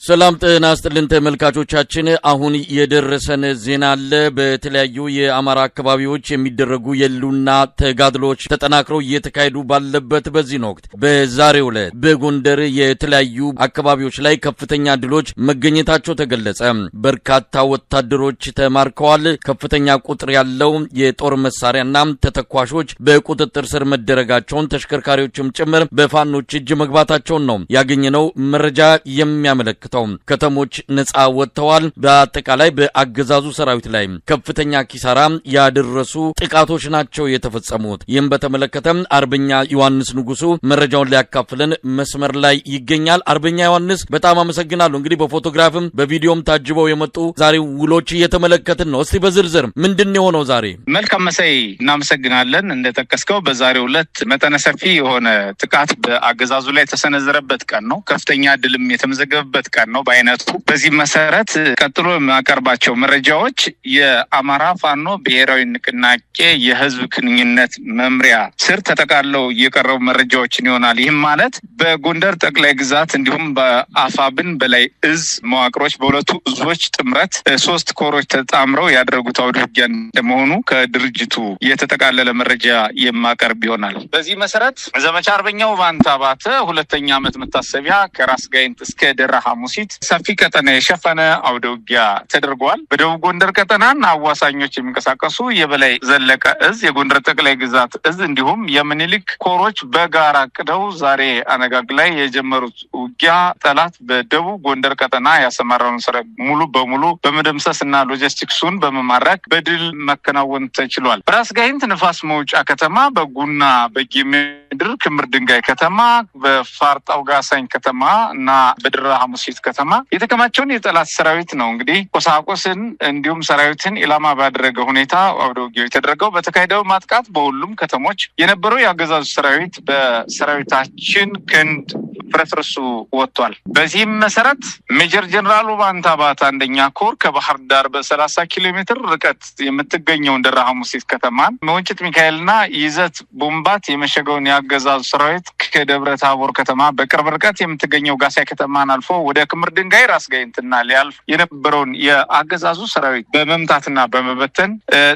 ሰላም ጤና ይስጥልን ተመልካቾቻችን አሁን የደረሰን ዜና አለ በተለያዩ የአማራ አካባቢዎች የሚደረጉ የሉና ተጋድሎች ተጠናክረው እየተካሄዱ ባለበት በዚህ ወቅት በዛሬው ዕለት በጎንደር የተለያዩ አካባቢዎች ላይ ከፍተኛ ድሎች መገኘታቸው ተገለጸ በርካታ ወታደሮች ተማርከዋል ከፍተኛ ቁጥር ያለው የጦር መሳሪያና ተተኳሾች በቁጥጥር ስር መደረጋቸውን ተሽከርካሪዎችም ጭምር በፋኖች እጅ መግባታቸው ነው ያገኘነው መረጃ የሚያመለክተው ከተሞች ነፃ ወጥተዋል በአጠቃላይ በአገዛዙ ሰራዊት ላይ ከፍተኛ ኪሳራ ያደረሱ ጥቃቶች ናቸው የተፈጸሙት ይህም በተመለከተ አርበኛ ዮሐንስ ንጉሱ መረጃውን ሊያካፍለን መስመር ላይ ይገኛል አርበኛ ዮሐንስ በጣም አመሰግናለሁ እንግዲህ በፎቶግራፍም በቪዲዮም ታጅበው የመጡ ዛሬ ውሎች እየተመለከትን ነው እስቲ በዝርዝር ምንድነው የሆነው ዛሬ መልካም መሳይ እናመሰግናለን እንደተከስከው በዛሬው ዕለት መጠነ ሰፊ የሆነ ጥቃት በአገዛዙ ላይ ተሰነዘረበት ቀን ነው ከፍተኛ ድልም የተመዘገበበት ቀን ነው በአይነቱ በዚህ መሰረት ቀጥሎ ማቀርባቸው መረጃዎች የአማራ ፋኖ ብሔራዊ ንቅናቄ የህዝብ ግንኙነት መምሪያ ስር ተጠቃለው የቀረቡ መረጃዎችን ይሆናል ይህም ማለት በጎንደር ጠቅላይ ግዛት እንዲሁም በአፋብን በላይ እዝ መዋቅሮች በሁለቱ እዞች ጥምረት ሶስት ኮሮች ተጣምረው ያደረጉት አውድውጊያ እንደመሆኑ ከድርጅቱ የተጠቃለለ መረጃ የማቀርብ ይሆናል በዚህ መሰረት ዘመቻ አርበኛው ባንታባተ ሁለተኛ ዓመት መታሰቢያ ከራስ ጋይንት እስከ ደራ ሐሙሲት ሰፊ ቀጠና የሸፈነ አውድውጊያ ተደርጓል በደቡብ ጎንደር ቀጠናና አዋሳኞች የሚንቀሳቀሱ የበላይ ዘለቀ እዝ የጎንደር ጠቅላይ ግዛት እዝ እንዲሁም የምኒልክ ኮሮች በጋራ ቅደው ዛሬ አነጋግ ላይ የጀመሩት ውጊያ ጠላት በደቡብ ጎንደር ቀጠና ያሰማራውን ሰራዊት ሙሉ በሙሉ በመደምሰስና ሎጂስቲክሱን በመማረክ በድል መከናወን ተችሏል በራስ ጋይንት ንፋስ መውጫ ከተማ በጉና በጊምድር ክምር ድንጋይ ከተማ በፋርጣው ጋሳኝ ከተማ እና በድራ ሐሙሲት ከተማ የተከማቸውን የጠላት ሰራዊት ነው እንግዲህ ቆሳቆስን እንዲሁም ሰራዊትን ኢላማ ባደረገ ሁኔታ አውድውጊያው የተደረገው በተካሄደው ማጥቃት በሁሉም ከተሞች የነበረው የአገዛዙ ሰራዊት በሰራዊታችን ክንድ ፍረፍርሱ ወጥቷል በዚህም መሰረት ሜጀር ጀነራል ባንታባት አንደኛ ኮር ከባህር ዳር በ30 ኪሎ ሜትር ርቀት የምትገኘው ደራ ሐሙሲት ከተማን መወንጭት ሚካኤልና ይዘት ቦምባት የመሸገውን ያገዛዙ ሰራዊት ከደብረ ታቦር ከተማ በቅርብ ርቀት የምትገኘው ጋሳይ ከተማን አልፎ ወደ ክምር ድንጋይ ራስ ጋይንትና ሊያልፍ የነበረውን የአገዛዙ ሰራዊት በመምታትና በመበተን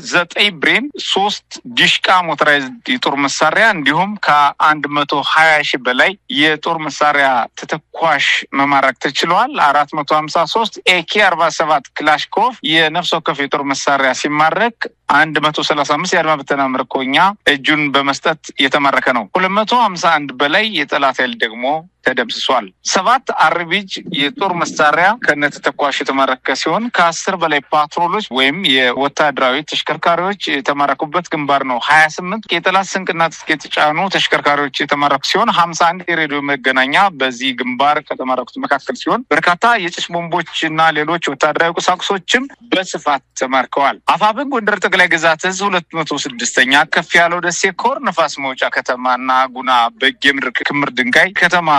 9 ብሬን 3 ዲሽቃ ሞተራይዝድ የጦር መሳሪያ እንዲሁም ከ120,000 በላይ የጦር መሳሪያ ተተኳሽ መማረክ ተችሏል 453 AK47 ክላሽኮቭ የነፍስ ወከፍ የጦር መሳሪያ ሲማረክ 135 የአድማ ብተና ምርኮኛ እጁን በመስጠት የተማረከ ነው 251 በላይ የጠላት ኃይል ደግሞ ተደምስሷል 7 አርቢጅ የጦር መሳሪያ ከነተተኳሽ የተማረከ ሲሆን ከ10 በላይ ፓትሮሎች ወይም የወታደራዊ ተሽከርካሪዎች የተማረኩበት ግንባር ነው 28 የጠላት ስንቅና ትጥቅ የተጫኑ ተሽከርካሪዎች የተማረኩ ሲሆን 51 የሬዲዮ መገናኛ በዚህ ግንባር ከተማረኩት መካከል ሲሆን በርካታ የጭስ ቦምቦችና ሌሎች ወታደራዊ ቁሳቁሶችም በስፋት ተማርከዋል አፋብን ጎንደር ጠቅላይ ግዛት እዝ 206ኛ ከፍ ያለው ደሴ ኮር ንፋስ መውጫ ከተማና ጉና በጌምድር ክምር ድንጋይ ከተማ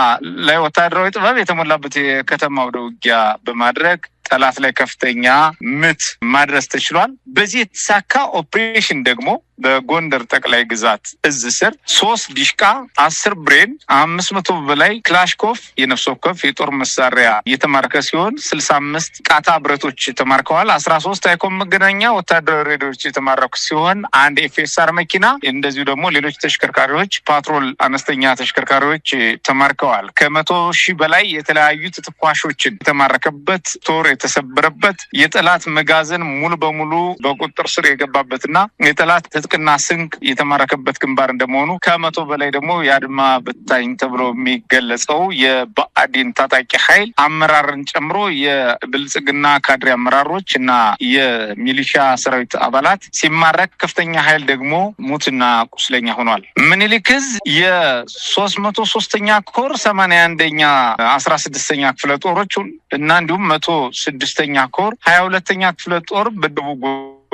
ላይ ወታደራዊ ጥበብ የተሞላበት የከተማው ውጊያ በማድረግ ጠላት ላይ ከፍተኛ ምት ማድረስ ተችሏል በዚህ የተሳካ ኦፕሬሽን ደግሞ በጎንደር ጠቅላይ ግዛት እዝ ስር 3 ዲሽቃ 10 ብሬን 500 በላይ ክላሽኮቭ የነፍስ ወከፍ የጦር መሳሪያ የተማረከ ሲሆን 65 ቃታ ብረቶች ተማርከዋል 13 አይኮም መገናኛ ወታደራዊ ሬዲዮዎች የተማረኩ ሲሆን አንድ ኤፍኤስአር መኪና እንደዚሁ ደግሞ ሌሎች ተሽከርካሪዎች ፓትሮል አነስተኛ ተሽከርካሪዎች ተማርከዋል ከ100,000 በላይ የተለያዩ ተተኳሾችን የተማረከበት ጦር የተሰበረበት የጠላት መጋዘን ሙሉ በሙሉ በቁጥጥር ስር የገባበትና የጠላት ትጥቅና ስንቅ የተማረከበት ግንባር እንደመሆኑ ከ100 በላይ ደግሞ የአድማ በታኝ ተብሎ የሚገለጸው የባዕዲን ታጣቂ ኃይል አመራርን ጨምሮ የብልጽግና ካድሬ አመራሮች እና የሚሊሻ ሰራዊት አባላት ሲማረክ ከፍተኛ ኃይል ደግሞ ሙትና ቁስለኛ ሆኗል ምኒልክዝ የ303ኛ ኮር 81ኛ 16ኛ ክፍለ ጦሮች እና እንዲሁም 106ኛ ኮር 22ኛ ክፍለ ጦር በደቡብ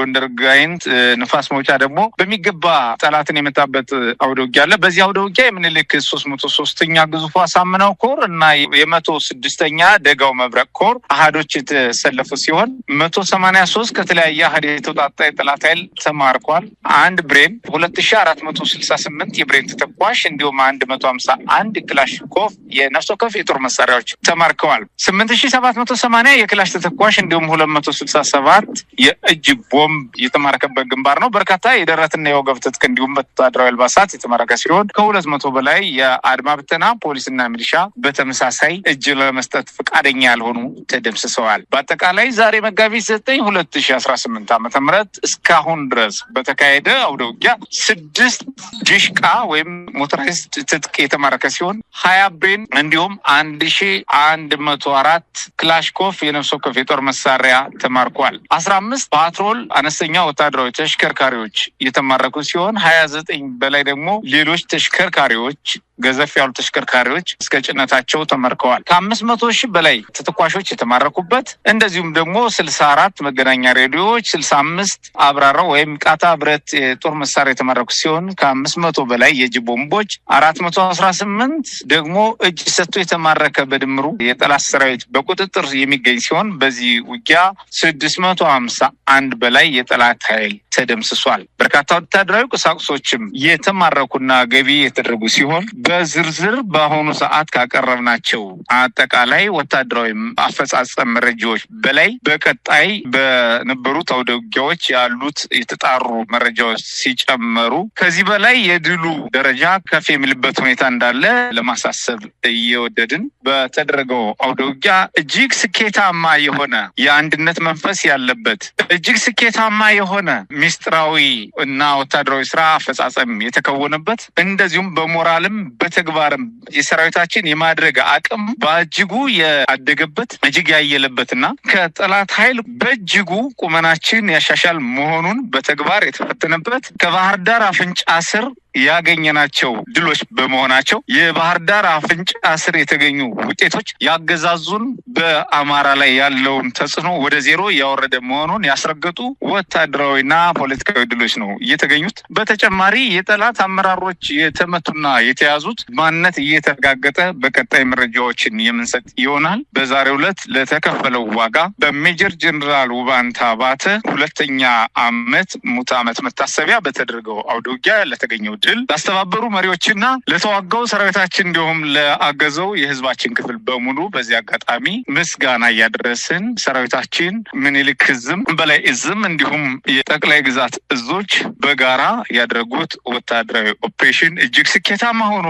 ጎንደር ጋይንት ንፋስ መውጫ ደግሞ በሚገባ ጠላትን የመታበት አውደ ውጊያ አለ። በዚህ አውደ ውጊያ የምኒልክ 303ኛ ግዙፉ አሳምነው ኮር እና የ106ኛ ደጋው መብረቅ ኮር አሃዶች የተሰለፉ ሲሆን 183 ከተለያየ አሃድ የተውጣጣ የጠላት ኃይል ተማርኳል። አንድ ብሬን 2468 የብሬን ተተኳሽ እንዲሁም 151 ክላሽንኮቭ የነፍስ ወከፍ የጦር መሳሪያዎች ተማርከዋል። 8780 የክላሽ ተተኳሽ እንዲሁም 267 የእጅ ቦምብ የተማረከበት ግንባር ነው። በርካታ የደረትና የወገብ ትጥቅ እንዲሁም ወታደራዊ አልባሳት የተማረከ ሲሆን ከ200 በላይ የአድማ ብተና ፖሊስና ሚሊሻ በተመሳሳይ እጅ ለመስጠት ፈቃደኛ ያልሆኑ ተደምስሰዋል። በአጠቃላይ ዛሬ መጋቢት 9 2018 ዓ.ም እስካሁን ድረስ በተካሄደ አውደ ውጊያ 6 ዲሽቃ ወይም ሞተራይዝድ ትጥቅ የተማረከ ሲሆን 20 ብሬን እንዲሁም 1104 ክላሽኮፍ የነፍስ ወከፍ የጦር መሳሪያ ተማርኳል። 15 ፓትሮል አነስተኛ ወታደራዊ ተሽከርካሪዎች የተማረኩ ሲሆን 29 በላይ ደግሞ ሌሎች ተሽከርካሪዎች ገዘፍ ያሉ ተሽከርካሪዎች እስከ ጭነታቸው ተማርከዋል። ከ500,000 በላይ ተተኳሾች የተማረኩበት እንደዚሁም ደግሞ 64 መገናኛ ሬዲዮዎች 65 አብራራው ወይም ቃታ ብረት የጦር መሳሪያ የተማረኩ ሲሆን ከ500 በላይ የእጅ ቦምቦች 418 ደግሞ እጅ ሰጥቶ የተማረከ በድምሩ የጠላት ሰራዊት በቁጥጥር የሚገኝ ሲሆን በዚህ ውጊያ 651 በላይ የጠላት ኃይል ተደምስሷል። በርካታ ወታደራዊ ቁሳቁሶችም የተማረኩና ገቢ የተደረጉ ሲሆን በዝርዝር በአሁኑ ሰዓት ካቀረብናቸው አጠቃላይ ወታደራዊ አፈጻጸም መረጃዎች በላይ በቀጣይ በነበሩት አውደ ውጊያዎች ያሉት የተጣሩ መረጃዎች ሲጨመሩ ከዚህ በላይ የድሉ ደረጃ ከፍ የሚልበት ሁኔታ እንዳለ ለማሳሰብ እየወደድን በተደረገው አውደ ውጊያ እጅግ ስኬታማ የሆነ የአንድነት መንፈስ ያለበት እጅግ ስኬታማ የሆነ ሚስጥራዊ እና ወታደራዊ ስራ አፈጻጸም የተከወነበት እንደዚሁም በሞራልም በተግባርም የሰራዊታችን የማድረግ አቅም በእጅጉ ያደገበት እጅግ ያየለበትና ከጠላት ኃይል በእጅጉ ቁመናችን ያሻሻል መሆኑን በተግባር የተፈተነበት ከባህር ዳር አፍንጫ ስር ያገኘናቸው ድሎች በመሆናቸው የባህር ዳር አፍንጫ ስር የተገኙ ውጤቶች ያገዛዙን በአማራ ላይ ያለውን ተጽዕኖ ወደ ዜሮ ያወረደ መሆኑን ያስረገጡ ወታደራዊና ፖለቲካዊ ድሎች ነው እየተገኙት። በተጨማሪ የጠላት አመራሮች የተመቱና የተያዙት ማንነት እየተረጋገጠ በቀጣይ መረጃዎችን የምንሰጥ ይሆናል። በዛሬው ዕለት ለተከፈለው ዋጋ በሜጀር ጀነራል ውባንታ ባተ 2ኛ ዓመት ሙት ዓመት መታሰቢያ በተደረገው አውደ ውጊያ ለተገኘው ድል ላስተባበሩ መሪዎችና ለተዋጋው ሰራዊታችን እንዲሁም ለአገዘው የህዝባችን ክፍል በሙሉ በዚህ አጋጣሚ ምስጋና እያደረስን ሰራዊታችን ምኒልክ ዕዝም በላይ ዕዝም እንዲሁም የጠቅላይ ግዛት እዞች በጋራ ያደረጉት ወታደራዊ ኦፕሬሽን እጅግ ስኬታማ ሆኖ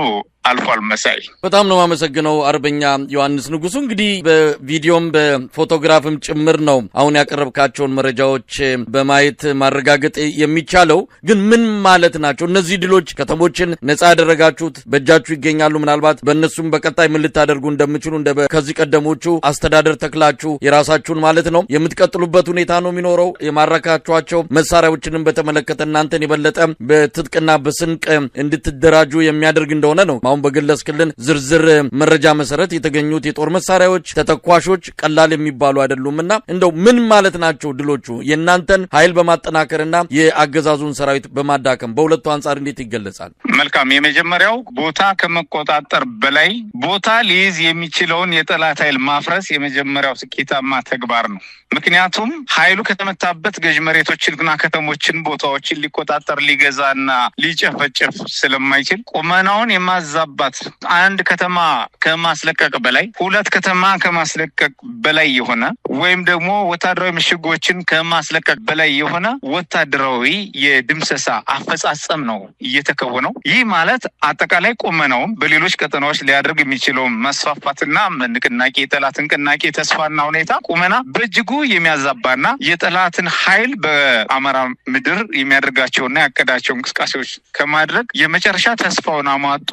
አልፏል። መሳይ በጣም ነው የማመሰግነው አርበኛ ዮሐንስ ንጉሱ። እንግዲህ በቪዲዮም በፎቶግራፍም ጭምር ነው አሁን ያቀረብካቸውን መረጃዎች በማየት ማረጋገጥ የሚቻለው። ግን ምን ማለት ናቸው እነዚህ ድሎች? ከተሞችን ነጻ ያደረጋችሁት በእጃችሁ ይገኛሉ። ምናልባት በእነሱም በቀጣይ ምን ልታደርጉ እንደምችሉ እንደ ከዚህ ቀደሞቹ አስተዳደር ተክላችሁ የራሳችሁን ማለት ነው የምትቀጥሉበት ሁኔታ ነው የሚኖረው። የማረካችኋቸው መሳሪያዎችንም በተመለከተ እናንተን የበለጠ በትጥቅና በስንቅ እንድትደራጁ የሚያደርግ እንደሆነ ነው አሁን በግለጽክልን ዝርዝር መረጃ መሰረት የተገኙት የጦር መሳሪያዎች ተተኳሾች ቀላል የሚባሉ አይደሉምና እንደው ምን ማለት ናቸው ድሎቹ? የእናንተን ኃይል በማጠናከርና የአገዛዙን ሰራዊት በማዳከም በሁለቱ አንጻር እንዴት ይገለጻል? መልካም። የመጀመሪያው ቦታ ከመቆጣጠር በላይ ቦታ ሊይዝ የሚችለውን የጠላት ኃይል ማፍረስ የመጀመሪያው ስኬታማ ተግባር ነው። ምክንያቱም ኃይሉ ከተመታበት ገዥ መሬቶችንና ከተሞችን ቦታዎችን ሊቆጣጠር ሊገዛና ሊጨፈጨፍ ስለማይችል ቁመናውን የማዛባት አንድ ከተማ ከማስለቀቅ በላይ ሁለት ከተማ ከማስለቀቅ በላይ የሆነ ወይም ደግሞ ወታደራዊ ምሽጎችን ከማስለቀቅ በላይ የሆነ ወታደራዊ የድምሰሳ አፈጻጸም ነው እየተከወነው። ይህ ማለት አጠቃላይ ቁመናውን በሌሎች ቀጠናዎች ሊያደርግ የሚችለውን መስፋፋትና ንቅናቄ የጠላትን ንቅናቄ ተስፋና ሁኔታ ቁመና በእጅጉ የሚያዛባና የጠላትን ኃይል በአማራ ምድር የሚያደርጋቸውና ያቀዳቸው እንቅስቃሴዎች ከማድረግ የመጨረሻ ተስፋውን አሟጦ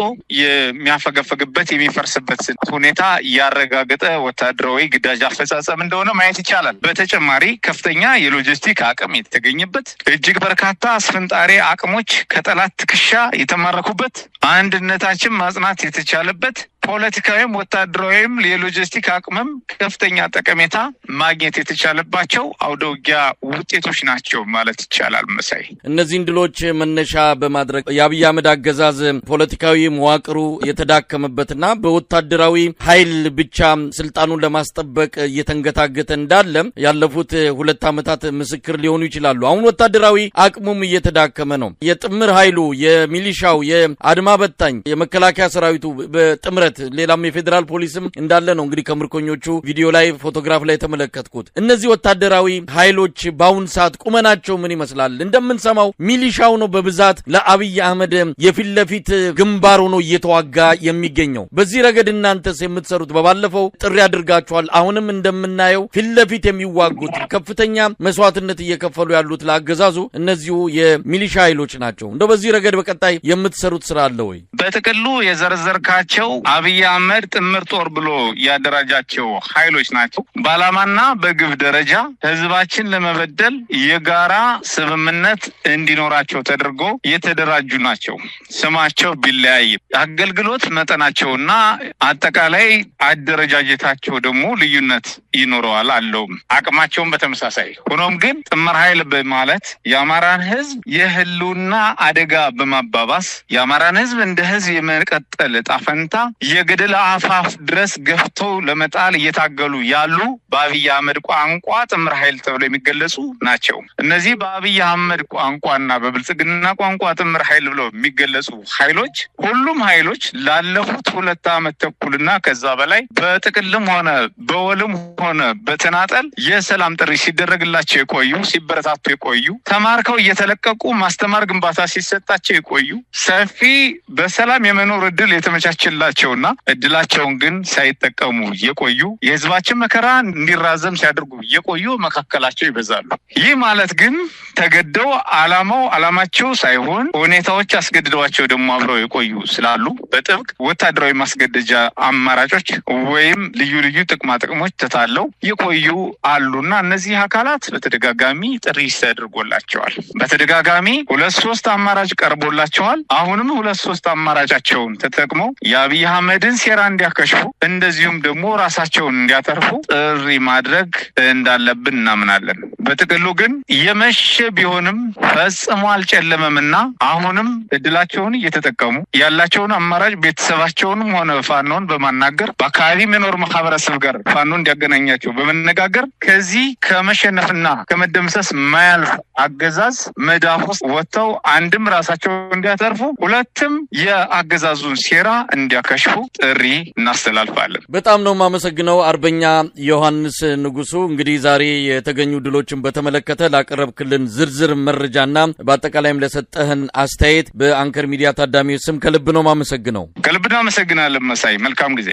የሚያፈገፈግበት የሚፈርስበት ሁኔታ ያረጋገጠ ወታደራዊ ግዳጅ አፈጻጸም እንደሆነ ማየት ይቻላል። በተጨማሪ ከፍተኛ የሎጂስቲክ አቅም የተገኘበት እጅግ በርካታ አስፈንጣሪ አቅሞች ከጠላት ትከሻ የተማረኩበት አንድነታችን ማጽናት የተቻለበት ፖለቲካዊም ወታደራዊም የሎጂስቲክ አቅምም ከፍተኛ ጠቀሜታ ማግኘት የተቻለባቸው አውደ ውጊያ ውጤቶች ናቸው ማለት ይቻላል። መሳይ እነዚህን ድሎች መነሻ በማድረግ የአብይ አህመድ አገዛዝ ፖለቲካዊ መዋቅሩ የተዳከመበትና በወታደራዊ ኃይል ብቻ ስልጣኑን ለማስጠበቅ እየተንገታገተ እንዳለ ያለፉት 2 ዓመታት ምስክር ሊሆኑ ይችላሉ። አሁን ወታደራዊ አቅሙም እየተዳከመ ነው። የጥምር ኃይሉ፣ የሚሊሻው፣ የአድማ በታኝ፣ የመከላከያ ሰራዊቱ በጥምረት ሌላም የፌዴራል ፖሊስም እንዳለ ነው እንግዲህ ከምርኮኞቹ ቪዲዮ ላይ ፎቶግራፍ ላይ ተመለከትኩት። እነዚህ ወታደራዊ ኃይሎች በአሁን ሰዓት ቁመናቸው ምን ይመስላል? እንደምንሰማው ሚሊሻው ነው በብዛት ለአብይ አህመድ የፊት ለፊት ግንባር ሆኖ እየተዋጋ የሚገኘው። በዚህ ረገድ እናንተስ የምትሰሩት በባለፈው ጥሪ አድርጋችኋል። አሁንም እንደምናየው ፊት ለፊት የሚዋጉት ከፍተኛ መስዋዕትነት እየከፈሉ ያሉት ለአገዛዙ እነዚሁ የሚሊሻ ኃይሎች ናቸው። እንደው በዚህ ረገድ በቀጣይ የምትሰሩት ስራ አለ ወይ? በጥቅሉ የዘረዘርካቸው አብይ አህመድ ጥምር ጦር ብሎ ያደራጃቸው ኃይሎች ናቸው። በዓላማና በግብ ደረጃ ህዝባችን ለመበደል የጋራ ስምምነት እንዲኖራቸው ተደርጎ የተደራጁ ናቸው። ስማቸው ቢለያይ አገልግሎት መጠናቸውና አጠቃላይ አደረጃጀታቸው ደግሞ ልዩነት ይኖረዋል አለውም። አቅማቸውን በተመሳሳይ ሆኖም ግን ጥምር ኃይል በማለት የአማራን ህዝብ የህልውና አደጋ በማባባስ የአማራን ህዝብ እንደ ህዝብ የመቀጠል ዕጣ ፈንታ የገደል አፋፍ ድረስ ገፍተው ለመጣል እየታገሉ ያሉ በአብይ አህመድ ቋንቋ ጥምር ኃይል ተብለው የሚገለጹ ናቸው። እነዚህ በአብይ አህመድ ቋንቋና በብልጽግና ቋንቋ ጥምር ኃይል ብለው የሚገለጹ ኃይሎች ሁሉም ኃይሎች ላለፉት 2 ዓመት ተኩልና ከዛ በላይ በጥቅልም ሆነ በወልም ሆነ በተናጠል የሰላም ጥሪ ሲደረግላቸው የቆዩ፣ ሲበረታቱ የቆዩ፣ ተማርከው እየተለቀቁ ማስተማር ግንባታ ሲሰጣቸው የቆዩ፣ ሰፊ በሰላም የመኖር እድል የተመቻቸላቸውና እድላቸውን ግን ሳይጠቀሙ የቆዩ፣ የህዝባችን መከራ እንዲራዘም ሲያደርጉ የቆዩ መካከላቸው ይበዛሉ። ይህ ማለት ግን ተገደው ዓላማቸው ሳይሆን ሁኔታዎች አስገድደዋቸው ደግሞ አብረው የቆዩ ስላሉ በጥብቅ ወታደራዊ ማስገደጃ አማራጮች ወይም ልዩ ልዩ ጥቅሞች ተታለው የቆዩ አሉና እነዚህ አካላት በተደጋጋሚ ጥሪ ተደርጎላቸዋል። በተደጋጋሚ 2-3 አማራጭ ቀርቦላቸዋል። አሁንም 2-3 አማራጫቸውን ተጠቅመው የአብይ አህመድን ሴራ እንዲያከሽፉ እንደዚሁም ደግሞ ራሳቸውን እንዲያተርፉ ጥሪ ማድረግ እንዳለብን እናምናለን። በጥቅሉ ግን የመሸ ቢሆንም ፈጽሞ አልጨለመምና አሁንም እድላቸውን እየተጠቀሙ ያላቸውን አማራጭ ቤተሰባቸውንም ሆነ ፋኖን በማናገር በአካባቢ የሚኖር ማህበረሰብ ጋር ፋኖ እንዲያገናኛቸው በመነጋገር ከዚህ ከመሸነፍና ከመደምሰስ ማያልፍ አገዛዝ መዳፍ ውስጥ ወጥተው አንድም ራሳቸውን እንዲያተርፉ፣ ሁለትም የአገዛዙን ሴራ እንዲያከሽፉ ጥሪ እናስተላልፋለን። በጣም ነው የማመሰግነው አርበኛ ዮሐንስ ንጉሱ። እንግዲህ ዛሬ የተገኙ ድሎችን በተመለከተ ላቀረብክልን ዝርዝር መረጃና በአጠቃላይም ለሰጠህን አስተያየት በአንከር ሚዲያ ታዳሚዎች ስም ከልብ ነው የማመሰግነው። ከልብ ነው አመሰግናለሁ መሳይ። መልካም ጊዜ።